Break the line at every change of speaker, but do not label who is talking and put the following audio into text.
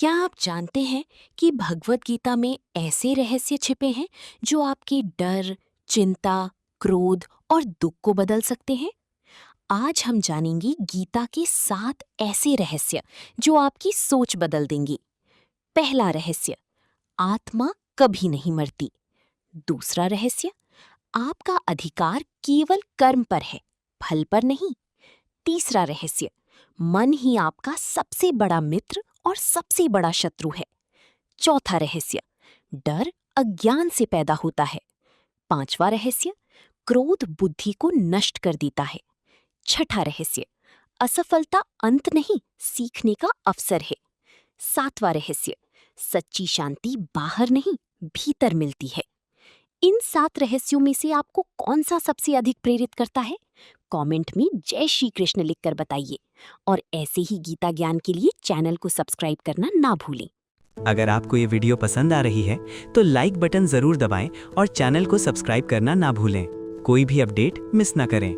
क्या आप जानते हैं कि भगवत गीता में ऐसे रहस्य छिपे हैं जो आपके डर, चिंता, क्रोध और दुख को बदल सकते हैं? आज हम जानेंगे गीता के 7 ऐसे रहस्य जो आपकी सोच बदल देंगे। पहला रहस्य, आत्मा कभी नहीं मरती। दूसरा रहस्य, आपका अधिकार केवल कर्म पर है, फल पर नहीं। तीसरा रहस्य, मन ही आपका सबसे बड़ा मित्र और सबसे बड़ा शत्रु है। चौथा रहस्य, डर अज्ञान से पैदा होता है। पांचवा रहस्य, क्रोध बुद्धि को नष्ट कर देता है। छठा रहस्य, असफलता अंत नहीं, सीखने का अवसर है। सातवां रहस्य, सच्ची शांति बाहर नहीं, भीतर मिलती है। इन 7 रहस्यों में से आपको कौन सा सबसे अधिक प्रेरित करता है? कमेंट में जय श्री कृष्ण लिखकर बताइए। और ऐसे ही गीता ज्ञान के लिए चैनल को सब्सक्राइब करना ना भूलें।
अगर आपको ये वीडियो पसंद आ रही है तो लाइक बटन जरूर दबाएं और चैनल को सब्सक्राइब करना ना भूलें। कोई भी अपडेट मिस ना करें।